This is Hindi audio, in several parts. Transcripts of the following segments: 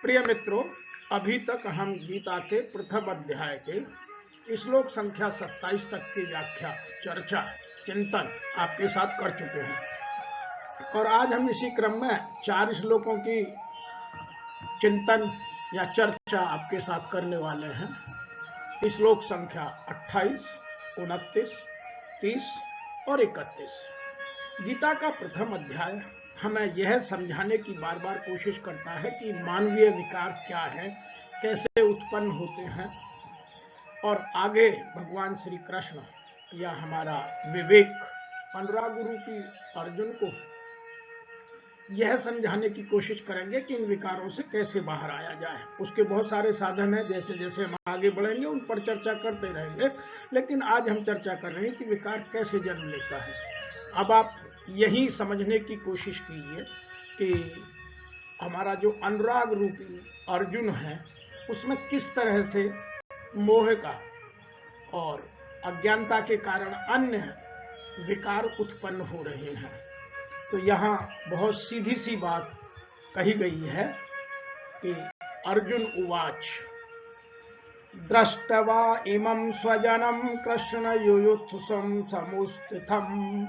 प्रिय मित्रों, अभी तक हम गीता के प्रथम अध्याय के श्लोक संख्या 27 तक की व्याख्या, चर्चा, चिंतन आपके साथ कर चुके हैं और आज हम इसी क्रम में 4 श्लोकों की चिंतन या चर्चा आपके साथ करने वाले हैं। श्लोक संख्या 28, 29, 30 और 31। गीता का प्रथम अध्याय हमें यह समझाने की बार बार कोशिश करता है कि मानवीय विकार क्या है, कैसे उत्पन्न होते हैं, और आगे भगवान श्री कृष्ण या हमारा विवेक अनुराग रूपी अर्जुन को यह समझाने की कोशिश करेंगे कि इन विकारों से कैसे बाहर आया जाए। उसके बहुत सारे साधन हैं, जैसे जैसे हम आगे बढ़ेंगे उन पर चर्चा करते रहेंगे, लेकिन आज हम चर्चा कर रहे हैं कि विकार कैसे जन्म लेता है। अब आप यही समझने की कोशिश कीजिए कि हमारा जो अनुराग रूपी अर्जुन है उसमें किस तरह से मोह का और अज्ञानता के कारण अन्य विकार उत्पन्न हो रहे हैं। तो यहाँ बहुत सीधी सी बात कही गई है कि अर्जुन उवाच दृष्टवा इमं स्वजनं कृष्ण युयुत्सुं समुस्थितम्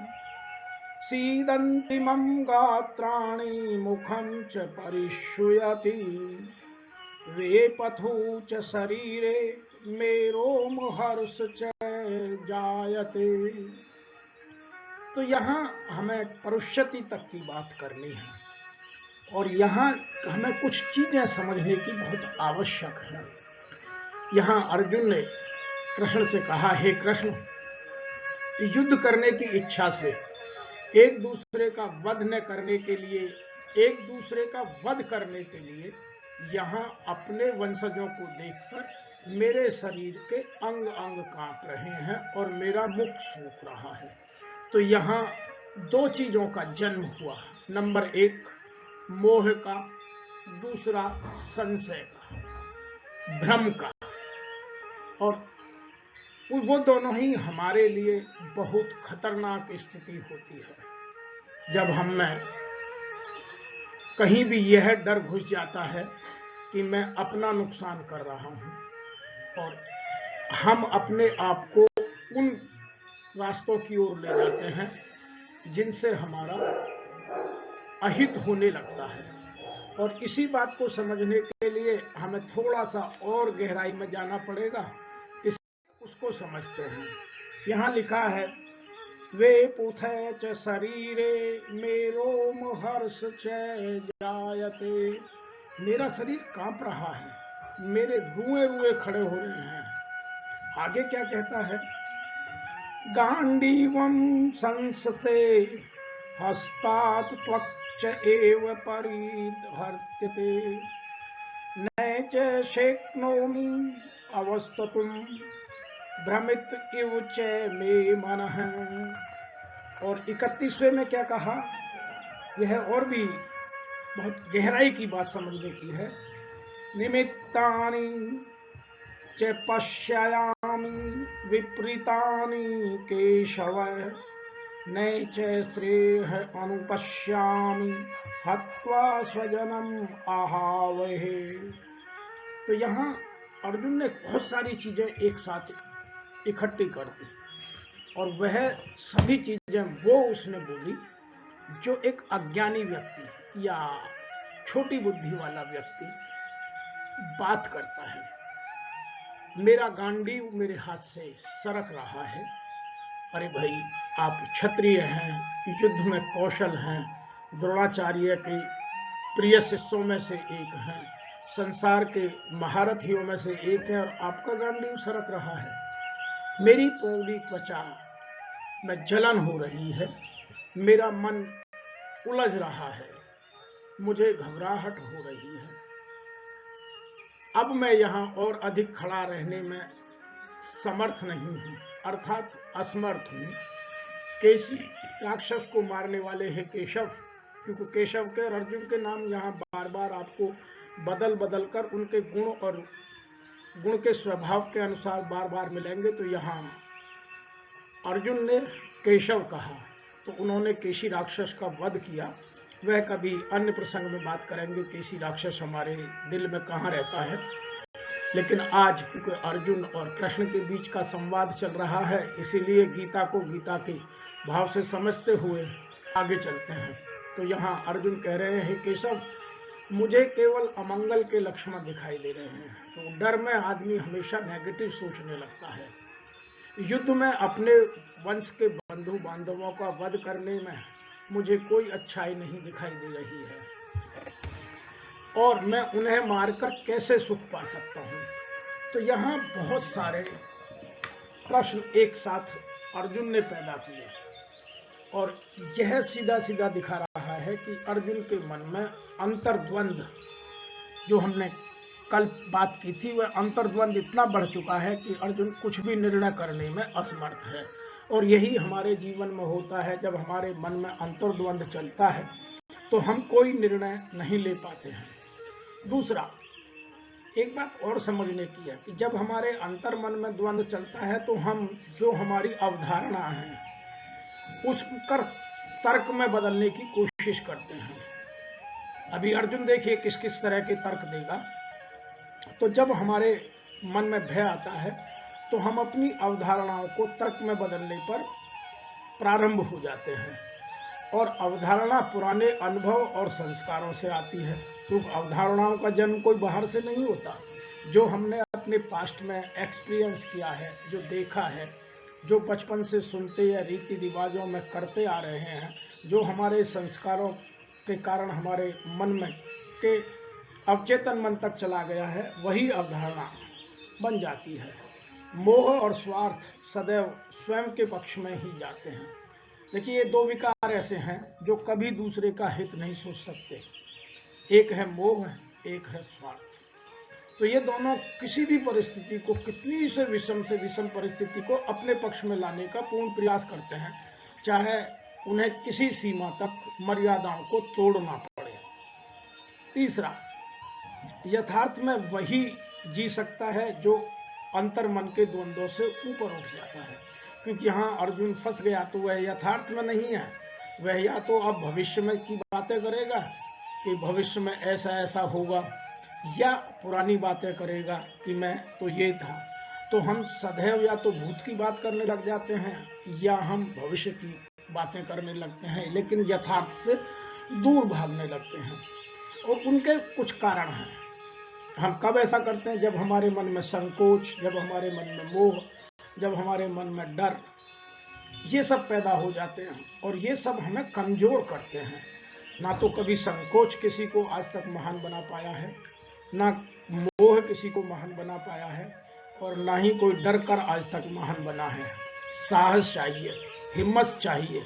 सीदन्तिमं गात्राणि मुखं च परिश्रूयति वेपथु च शरीरे मे रोमहर्ष च जायते। तो यहाँ हमें परुष्यति तक की बात करनी है और यहाँ हमें कुछ चीजें समझने की बहुत आवश्यक है। यहाँ अर्जुन ने कृष्ण से कहा, हे कृष्ण, युद्ध करने की इच्छा से एक दूसरे का वध न करने के लिए, एक दूसरे का वध करने के लिए यहाँ अपने वंशजों को देखकर मेरे शरीर के अंग अंग कांप रहे हैं और मेरा मुख सूख रहा है। तो यहाँ 2 चीजों का जन्म हुआ, नंबर 1 मोह का, दूसरा संशय का, भ्रम का। और वो दोनों ही हमारे लिए बहुत खतरनाक स्थिति होती है जब हम में कहीं भी यह डर घुस जाता है कि मैं अपना नुकसान कर रहा हूं और हम अपने आप को उन रास्तों की ओर ले जाते हैं जिनसे हमारा अहित होने लगता है। और इसी बात को समझने के लिए हमें थोड़ा सा और गहराई में जाना पड़ेगा, उसको समझते हैं। यहाँ लिखा है वे पुथे च शरीरे मेरो हर्ष च जायते। मेरा शरीर कांप रहा है, मेरे रुए रुए खड़े हो रहे हैं। आगे क्या कहता है, गांडीवं संसते हस्तात् त्वक्च एव परिहर्त्यते न च शक्नोमि अवस्थितुं भ्रमित इव च मे मनः। और 31वें में क्या कहा, यह और भी बहुत गहराई की बात समझने की है। निमित्तानि च पश्यामि विपरीतानि केशव न च श्रेयः अनुपश्यामि हत्वा स्वजनम आहावहे। तो यहाँ अर्जुन ने बहुत सारी चीजें एक साथ इकट्ठी कर दी और वह सभी चीजें वो उसने बोली जो एक अज्ञानी व्यक्ति या छोटी बुद्धि वाला व्यक्ति बात करता है। मेरा गांडीव मेरे हाथ से सरक रहा है। अरे भाई, आप क्षत्रिय हैं, युद्ध में कौशल हैं, द्रोणाचार्य के प्रिय शिष्यों में से एक हैं, संसार के महारथियों में से एक है और आपका गांडीव सरक रहा है। मेरी पूरी त्वचा में जलन हो रही है, मेरा मन उलझ रहा है, मुझे घबराहट हो रही है। अब मैं यहाँ और अधिक खड़ा रहने में समर्थ नहीं हूँ, अर्थात असमर्थ हूँ। केशी राक्षस को मारने वाले हैं केशव, क्योंकि केशव के और अर्जुन के नाम यहाँ बार बार आपको बदल बदल कर उनके गुण और गुण के स्वभाव के अनुसार बार बार मिलेंगे। तो यहाँ अर्जुन ने केशव कहा तो उन्होंने केशी राक्षस का वध किया वह कभी अन्य प्रसंग में बात करेंगे कि इसी राक्षस हमारे दिल में कहाँ रहता है। लेकिन आज क्योंकि अर्जुन और कृष्ण के बीच का संवाद चल रहा है, इसीलिए गीता को गीता के भाव से समझते हुए आगे चलते हैं। तो यहाँ अर्जुन कह रहे हैं, केशव मुझे केवल अमंगल के लक्षण दिखाई दे रहे हैं। तो डर में आदमी हमेशा नेगेटिव सोचने लगता है। युद्ध में अपने वंश के बंधु बांधवों का वध करने में मुझे कोई अच्छाई नहीं दिखाई दे रही है, और मैं उन्हें मारकर कैसे सुख पा सकता हूं। तो यहां बहुत सारे प्रश्न एक साथ अर्जुन ने पैदा किए, और यह सीधा सीधा दिखा रहा है कि अर्जुन के मन में अंतर्द्वंद, जो हमने कल बात की थी, वह अंतर्द्वंद इतना बढ़ चुका है कि अर्जुन कुछ भी निर्णय करने में असमर्थ है। और यही हमारे जीवन में होता है, जब हमारे मन में अंतर्द्वंद चलता है तो हम कोई निर्णय नहीं ले पाते हैं। दूसरा, एक बात और समझने की है कि जब हमारे अंतर मन में द्वंद्व चलता है तो हम जो हमारी अवधारणा है उस पर तर्क में बदलने की कोशिश करते हैं। अभी अर्जुन देखिए किस किस तरह के तर्क देगा। तो जब हमारे मन में भय आता है तो हम अपनी अवधारणाओं को तर्क में बदलने पर प्रारंभ हो जाते हैं, और अवधारणा पुराने अनुभव और संस्कारों से आती है। तो अवधारणाओं का जन्म कोई बाहर से नहीं होता। जो हमने अपने पास्ट में एक्सपीरियंस किया है, जो देखा है, जो बचपन से सुनते या रीति रिवाजों में करते आ रहे हैं, जो हमारे संस्कारों के कारण हमारे मन में के अवचेतन मन तक चला गया है, वही अवधारणा बन जाती है। मोह और स्वार्थ सदैव स्वयं के पक्ष में ही जाते हैं। देखिए, ये दो विकार ऐसे हैं जो कभी दूसरे का हित नहीं सोच सकते। एक है मोह, एक है स्वार्थ। तो ये दोनों किसी भी परिस्थिति को, कितनी से विषम परिस्थिति को अपने पक्ष में लाने का पूर्ण प्रयास करते हैं, चाहे उन्हें किसी सीमा तक मर्यादाओं को तोड़ना पड़े। तीसरा, यथार्थ में वही जी सकता है जो अंतर मन के द्वंद्वों से ऊपर उठ जाता है। क्योंकि यहाँ अर्जुन फंस गया, तो वह यथार्थ में नहीं है। वह या तो अब भविष्य में की बातें करेगा कि भविष्य में ऐसा ऐसा होगा, या पुरानी बातें करेगा कि मैं तो ये था। तो हम सदैव या तो भूत की बात करने लग जाते हैं या हम भविष्य की बातें करने लगते हैं, लेकिन यथार्थ से दूर भागने लगते हैं। और उनके कुछ कारण हैं। हम कब ऐसा करते हैं? जब हमारे मन में संकोच, जब हमारे मन में मोह, जब हमारे मन में डर, ये सब पैदा हो जाते हैं, और ये सब हमें कमजोर करते हैं। ना तो कभी संकोच किसी को आज तक महान बना पाया है, ना मोह किसी को महान बना पाया है, और ना ही कोई डर कर आज तक महान बना है। साहस चाहिए, हिम्मत चाहिए,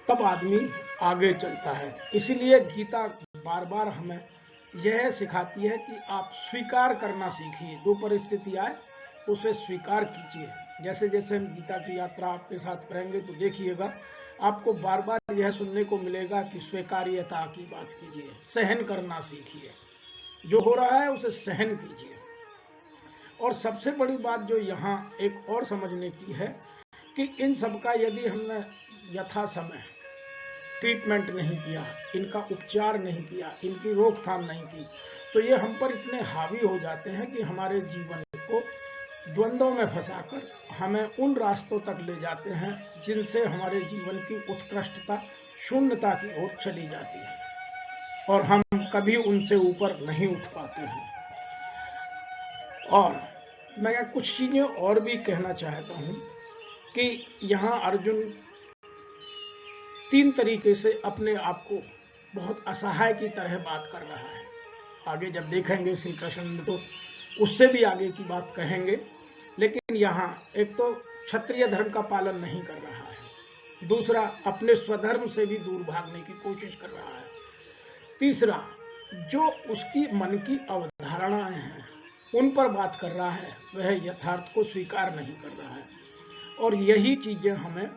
तब आदमी आगे चलता है। इसीलिए गीता बार बार हमें यह सिखाती है कि आप स्वीकार करना सीखिए। जो परिस्थिति आए उसे स्वीकार कीजिए। जैसे जैसे हम गीता की यात्रा आपके साथ करेंगे तो देखिएगा, आपको बार बार यह सुनने को मिलेगा कि स्वीकार्यता की बात कीजिए, सहन करना सीखिए, जो हो रहा है उसे सहन कीजिए। और सबसे बड़ी बात जो यहाँ एक और समझने की है कि इन सबका यदि हमने यथा समय ट्रीटमेंट नहीं किया, इनका उपचार नहीं किया, इनकी रोकथाम नहीं की, तो ये हम पर इतने हावी हो जाते हैं कि हमारे जीवन को द्वंद्वों में फंसाकर हमें उन रास्तों तक ले जाते हैं जिनसे हमारे जीवन की उत्कृष्टता शून्यता की ओर चली जाती है, और हम कभी उनसे ऊपर नहीं उठ पाते हैं। और मैं कुछ चीजें और भी कहना चाहता हूं कि यहाँ अर्जुन 3 तरीके से अपने आप को बहुत असहाय की तरह बात कर रहा है। आगे जब देखेंगे श्री कृष्ण तो उससे भी आगे की बात कहेंगे। लेकिन यहाँ एक तो क्षत्रिय धर्म का पालन नहीं कर रहा है, दूसरा अपने स्वधर्म से भी दूर भागने की कोशिश कर रहा है, तीसरा जो उसकी मन की अवधारणाएं हैं उन पर बात कर रहा है, वह यथार्थ को स्वीकार नहीं कर रहा है। और यही चीजें हमें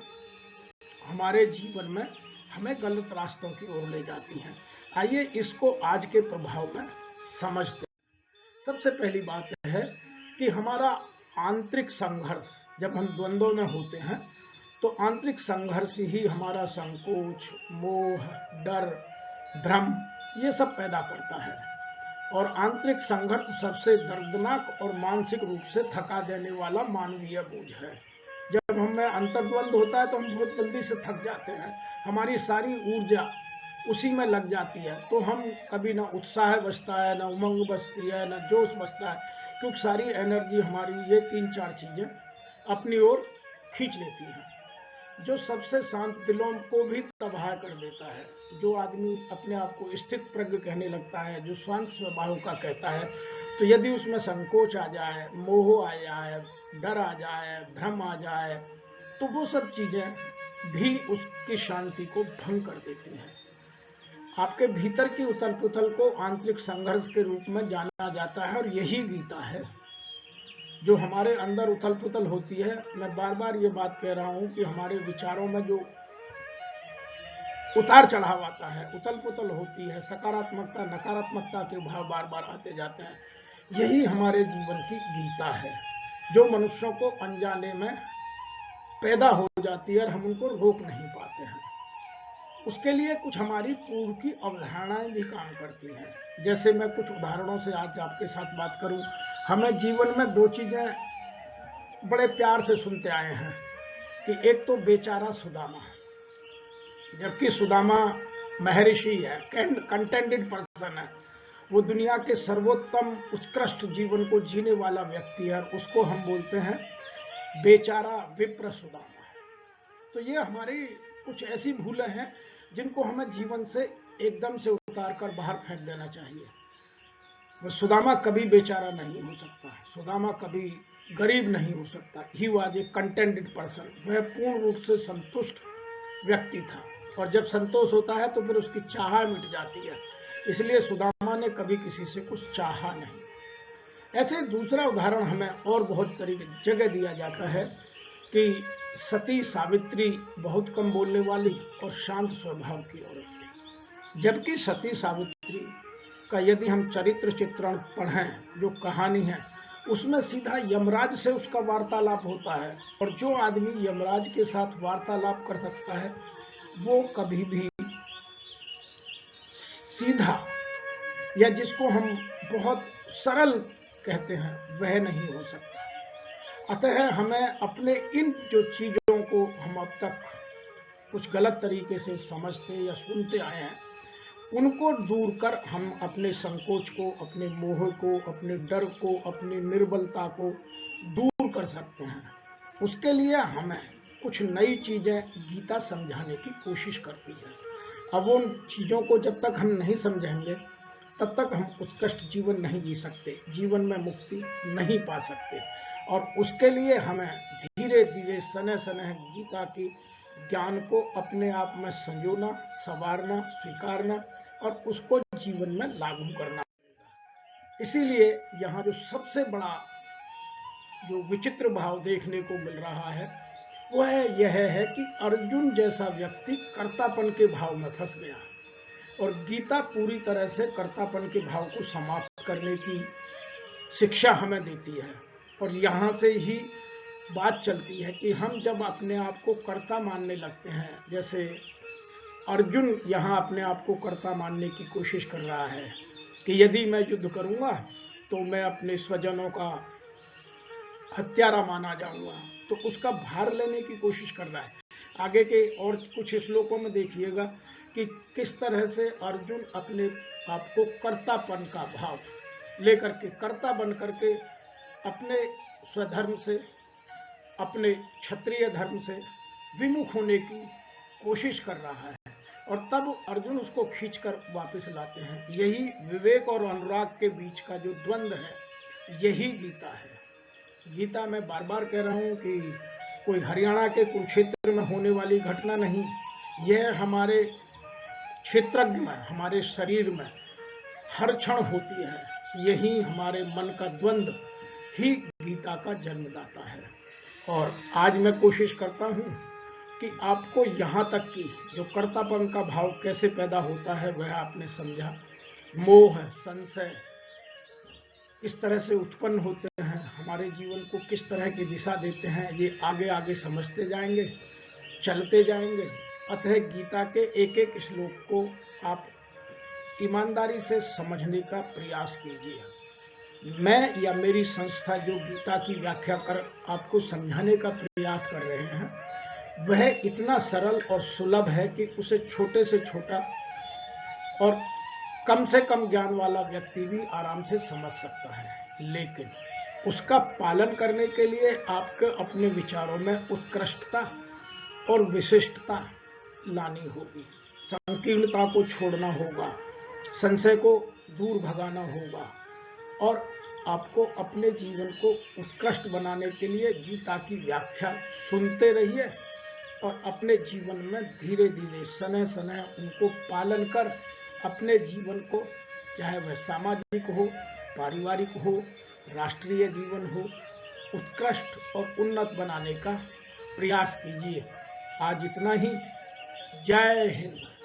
हमारे जीवन में हमें गलत रास्तों की ओर ले जाती हैं। आइए इसको आज के प्रभाव में समझते हैं। सबसे पहली बात है कि हमारा आंतरिक संघर्ष, जब हम द्वंद्वों में होते हैं तो आंतरिक संघर्ष ही हमारा संकोच, मोह, डर, भ्रम, ये सब पैदा करता है। और आंतरिक संघर्ष सबसे दर्दनाक और मानसिक रूप से थका देने वाला मानवीय बोझ है। जब हमें अंतर्द्वंद होता है तो हम बहुत जल्दी से थक जाते हैं, हमारी सारी ऊर्जा उसी में लग जाती है, तो हम कभी ना उत्साह बचता है, ना उमंग बचती है, ना जोश बचता है, क्योंकि सारी एनर्जी हमारी ये 3-4 चीजें अपनी ओर खींच लेती हैं। जो सबसे शांत दिलों को भी तबाह कर देता है। जो आदमी अपने आप को स्थित प्रज्ञ कहने लगता है, जो शांत स्वभाव का कहता है, तो यदि उसमें संकोच आ जाए, मोह आ जाए, डर आ जाए, भ्रम आ जाए, तो वो सब चीजें भी उसकी शांति को भंग कर देती हैं। आपके भीतर की उथल पुथल को आंतरिक संघर्ष के रूप में जाना जाता है, और यही गीता है। जो हमारे अंदर उथल पुथल होती है, मैं बार बार ये बात कह रहा हूं कि हमारे विचारों में जो उतार चढ़ाव आता है, उथल पुथल होती है, सकारात्मकता नकारात्मकता के भाव बार बार आते जाते हैं, यही हमारे जीवन की गीता है, जो मनुष्यों को अनजाने में पैदा हो जाती है और हम उनको रोक नहीं पाते हैं। उसके लिए कुछ हमारी पूर्व की अवधारणाएं भी काम करती हैं। जैसे मैं कुछ उदाहरणों से आज आपके साथ बात करूं, हमें जीवन में 2 चीजें बड़े प्यार से सुनते आए हैं कि एक तो बेचारा सुदामा, जबकि सुदामा महर्षि है, कंटेंटेड पर्सन है, वो दुनिया के सर्वोत्तम उत्कृष्ट जीवन को जीने वाला व्यक्ति है, उसको हम बोलते हैं बेचारा विप्र सुदामा। तो ये हमारी कुछ ऐसी भूलें हैं जिनको हमें जीवन से एकदम से उतार कर बाहर फेंक देना चाहिए। वो सुदामा कभी बेचारा नहीं हो सकता, सुदामा कभी गरीब नहीं हो सकता। He was a contented person, वह पूर्ण रूप से संतुष्ट व्यक्ति था, और जब संतोष होता है तो फिर उसकी चाह मिट जाती है। इसलिए सुदामा ने कभी किसी से कुछ चाहा नहीं। ऐसे दूसरा उदाहरण हमें और बहुत तरीके जगह दिया जाता है कि सती सावित्री बहुत कम बोलने वाली और शांत स्वभाव की औरत थी, जबकि सती सावित्री का यदि हम चरित्र चित्रण पढ़ें, जो कहानी है, उसमें सीधा यमराज से उसका वार्तालाप होता है, और जो आदमी यमराज के साथ वार्तालाप कर सकता है वो कभी भी सीधा, या जिसको हम बहुत सरल कहते हैं, वह नहीं हो सकता। अतः हमें अपने इन जो चीजों को हम अब तक कुछ गलत तरीके से समझते या सुनते आए हैं, उनको दूर कर हम अपने संकोच को, अपने मोह को, अपने डर को, अपनी निर्बलता को दूर कर सकते हैं। उसके लिए हमें कुछ नई चीजें गीता समझाने की कोशिश करती है। अब उन चीजों को जब तक हम नहीं समझेंगे तब तक हम उत्कृष्ट जीवन नहीं जी सकते, जीवन में मुक्ति नहीं पा सकते। और उसके लिए हमें धीरे धीरे सने सने गीता की ज्ञान को अपने आप में संजोना, संवारना, स्वीकारना और उसको जीवन में लागू करना। इसीलिए यहाँ जो सबसे बड़ा जो विचित्र भाव देखने को मिल रहा है वह यह है कि अर्जुन जैसा व्यक्ति कर्तापन के भाव में फंस गया, और गीता पूरी तरह से कर्तापन के भाव को समाप्त करने की शिक्षा हमें देती है। और यहाँ से ही बात चलती है कि हम जब अपने आप को कर्ता मानने लगते हैं, जैसे अर्जुन यहाँ अपने आप को कर्ता मानने की कोशिश कर रहा है कि यदि मैं युद्ध करूंगा तो मैं अपने स्वजनों का हत्यारा माना जाऊंगा, तो उसका भार लेने की कोशिश कर रहा है। आगे के और कुछ श्लोकों में देखिएगा कि किस तरह से अर्जुन अपने आप को कर्तापन का भाव लेकर के, कर्ता बन करके अपने स्वधर्म से, अपने क्षत्रिय धर्म से विमुख होने की कोशिश कर रहा है, और तब अर्जुन उसको खींचकर वापस लाते हैं। यही विवेक और अनुराग के बीच का जो द्वंद्व है, यही गीता है। गीता में बार बार कह रहा हूं कि कोई हरियाणा के कुरुक्षेत्र में होने वाली घटना नहीं, यह हमारे क्षेत्रज्ञ में, हमारे शरीर में हर क्षण होती है। यही हमारे मन का द्वंद्व ही गीता का जन्मदाता है। और आज मैं कोशिश करता हूं कि आपको यहाँ तक कि जो कर्तापन का भाव कैसे पैदा होता है वह आपने समझा, मोह, संशय इस तरह से उत्पन्न होते हैं, हमारे जीवन को किस तरह की दिशा देते हैं, ये आगे आगे समझते जाएंगे, चलते जाएंगे। अतः गीता के एक एक श्लोक को आप ईमानदारी से समझने का प्रयास कीजिए। मैं या मेरी संस्था जो गीता की व्याख्या कर आपको समझाने का प्रयास कर रहे हैं, वह इतना सरल और सुलभ है कि उसे छोटे से छोटा और कम से कम ज्ञान वाला व्यक्ति भी आराम से समझ सकता है। लेकिन उसका पालन करने के लिए आपको अपने विचारों में उत्कृष्टता और विशिष्टता लानी होगी, संकीर्णता को छोड़ना होगा, संशय को दूर भगाना होगा और आपको अपने जीवन को उत्कृष्ट बनाने के लिए गीता की व्याख्या सुनते रहिए और अपने जीवन में धीरे धीरे सने सने उनको पालन कर अपने जीवन को, चाहे वह सामाजिक हो, पारिवारिक हो, राष्ट्रीय जीवन हो, उत्कृष्ट और उन्नत बनाने का प्रयास कीजिए। आज इतना ही। जय हिंद।